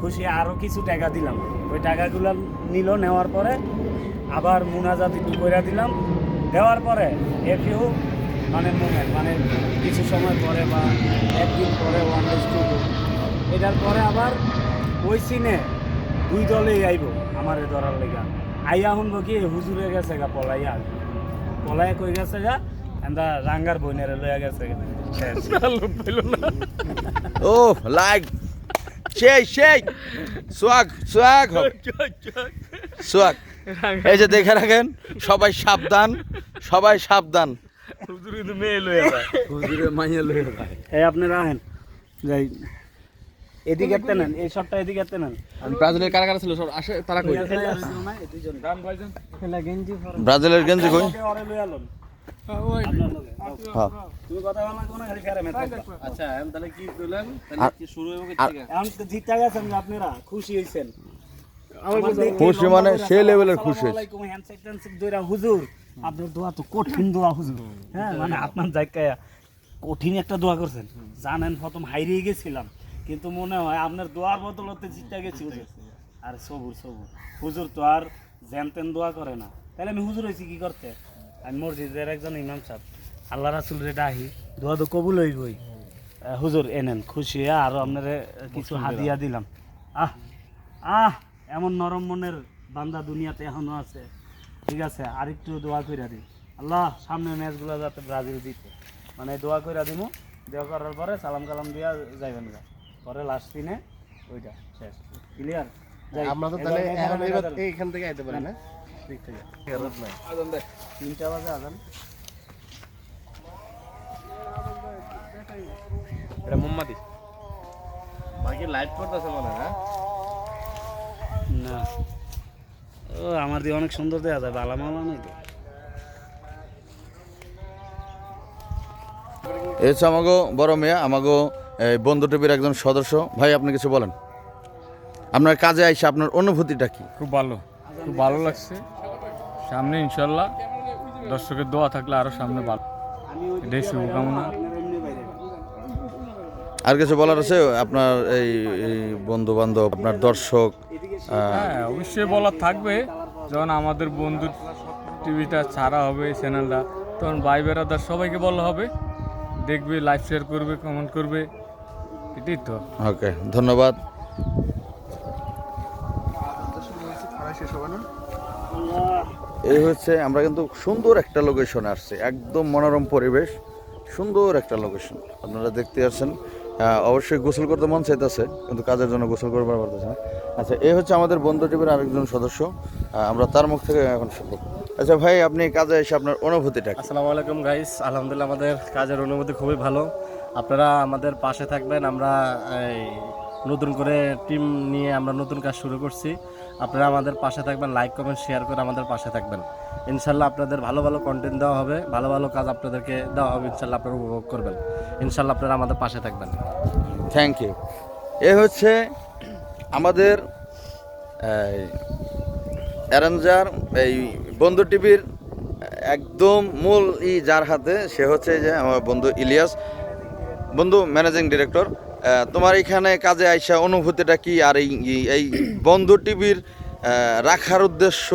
খুশি আরও কিছু টাকা দিলাম, ওই টাকাগুলো নিল, নেওয়ার পরে আবার মুনাজাত একটু করে দিলাম, দেওয়ার পরে এফিউ মানে মোমেন্ট মানে কিছু সময় পরে বা একদিন পরে এটার পরে আবার ওই সিনে দুই দলেই আইব আমারে ধরার লেগা। আইয়া শুনবো কি হুজুরে গেছে গা পলাইয়া, পলাইয়া কই গেছে গা এন্দা রাঙ্গার বইনেরে লইয়া গেছে গা। ও লাইক সেই সোয়াগ এই যে দেখে রাখেন, সবাই সাবধান, সবাই সাবধান। হুজুর কিন্তু মেয়ে লইয়া যায়, হুজুরের মাইয়া লইয়া যায়। এই আপনারা আহেন যাই এদিকে নেন, এই সবটা এদিকে নেন। ব্রাজিলের কারা কারা ছিল সব আসে তারা কই? ব্রাজিলের গেঞ্জি কই? তুমি কথা বলা কোন খালি ফেরে মেতে। আচ্ছা তাহলে কি কইলেন, তাহলে কি শুরু হবে থেকে? এখন তো জিতা গেছেন আপনারা, খুশি হইছেন? খুশি মানে সেই লেভেলের খুশি। আসসালামু আলাইকুম, হ্যান্ডশেক ট্যান্ডশেক দইরা হুজুর আপনার দোয়া তো কঠিন দোয়া হুজুর। হ্যাঁ মানে আপনার জায়গায় কঠিন একটা দোয়া করছেন, জানেন প্রথম হাইরিয়ে গেছিলাম, কিন্তু মনে হয় আপনার দোয়ার বদলতে জিতা গেছি হুজুর। আর সবুর হুজুর তো আর জ্যানতেন দোয়া করে না, তাহলে আমি হুজুর হয়েছি কি করতে? আমি মসজিদের একজন ইমাম সাহেব, আল্লাহ রাসুল রে ডাহি, দোয়া তো কবুল হইবই। হুজুর এনেন, খুশি আর আপনারে কিছু হাদিয়া দিলাম। এমন নরম মনের বান্দা দুনিয়াতে এখনো আছে। ঠিক আছে, আর একটু দোয়া কইরা দিই, আল্লাহ সামনের ম্যাচগুলো যাতে ব্রাজিল জিতে, মানে দোয়া কইরা দিব। দোয়া করার পরে সালাম কালাম দিয়া যাইবেন গা, পরে লাস্ট দিনে ওইটা শেষ। ক্লিয়ার? আমরা তো তাহলে এখন এইখান থেকে আইতে পারি না? ঠিক থেকে আজান দে, 3টা বাজে আজান। এটা মোহাম্মদি বাকি লাইভ করতেছে মনে হয় না, ও আমার দিয়ে অনেক সুন্দর দেওয়া যায়, বালা মালা নেই তো। এই হচ্ছে আমাগো বড় মেয়ে, আমাগো বন্ধু টিভির একজন সদস্য। ভাই আপনি কিছু বলেন, আপনার কাজে আইসা আপনার অনুভূতিটা কি? খুব ভালো লাগছে। সামনে ইনশাল্লাহ দর্শকের দোয়া থাকলে আরো সামনে ভালো, এটাই শুভকামনা। আর কিছু বলার আছে আপনার এই বন্ধু বান্ধব, আপনার দর্শক? হ্যাঁ অবশ্যই বলার থাকবে, যখন আমাদের বন্ধু টিভিটা ছাড়া হবে চ্যানেলটা, তখন ভাই বেড়াদার সবাইকে বলা হবে, দেখবে, লাইভ শেয়ার করবে, কমেন্ট করবে, এটাই তো। ওকে, ধন্যবাদ। এই হচ্ছে আমরা কিন্তু সুন্দর একটা লোকেশনে আসছি, একদম মনোরম পরিবেশ, সুন্দর একটা লোকেশন আপনারা দেখতে আসছেন। অবশ্যই গোসল করতে মন চাইতেছে, কিন্তু কাজের জন্য গোসল করবার পারতেছে না। আচ্ছা, এই হচ্ছে আমাদের বন্ধু টিভির আরেকজন সদস্য, আমরা তার মুখ থেকে এখন শুনবো। আচ্ছা ভাই, আপনি কাজে এসে আপনার অনুভূতিটা কি? আসসালামু আলাইকুম গাইস, আলহামদুলিল্লাহ আমাদের কাজের অনুভূতি খুবই ভালো। আপনারা আমাদের পাশে থাকবেন। আমরা এই নতুন করে টিম নিয়ে আমরা নতুন কাজ শুরু করছি। আপনারা আমাদের পাশে থাকবেন, লাইক কমেন্ট শেয়ার করে আমাদের পাশে থাকবেন। ইনশাল্লাহ আপনাদের ভালো ভালো কন্টেন্ট দেওয়া হবে, ভালো ভালো কাজ আপনাদেরকে দেওয়া হবে, ইনশাল্লাহ আপনারা উপভোগ করবেন। ইনশাল্লাহ আপনারা আমাদের পাশে থাকবেন। Thank you. এ হচ্ছে আমাদের অ্যারেঞ্জার, এই বন্ধু টিভির একদম মূল যার হাতে, সে হচ্ছে যে আমার বন্ধু ইলিয়াস। বন্ধু ম্যানেজিং ডিরেক্টর, তোমার এখানে কাজে আইসা অনুভূতিটা কি? আর এই বন্ধু টিভির রাখার উদ্দেশ্য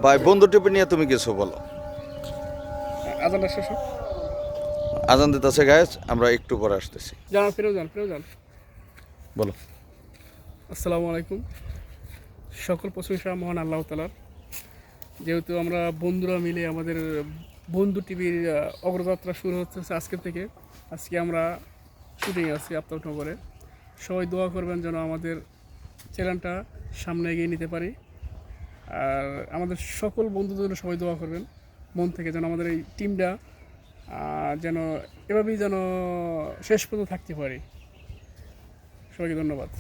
বা বন্ধু টিভি নিয়ে তুমি কিছু বলো। আজান দিতেছে গাইস, আমরা একটু পরে আসতেছি। ফিরেও যান বলো। আসসালামু আলাইকুম। সকল প্রশংসা মহান আল্লাহ তাআলার। যেহেতু আমরা বন্ধুরা মিলে আমাদের বন্ধু টিভির অগ্রযাত্রা শুরু হচ্ছে আজকে থেকে। আজকে আমরা শুটিং আছি আফতাবনগরে। সবাই দোয়া করবেন যেন আমাদের চ্যানেলটা সামনে এগিয়ে নিতে পারি। আর আমাদের সকল বন্ধুদের জন্য সবাই দোয়া করবেন মন থেকে, যেন আমাদের এই টিমটা যেন এভাবেই যেন শেষ পর্যন্ত থাকতে পারি। সবাইকে ধন্যবাদ।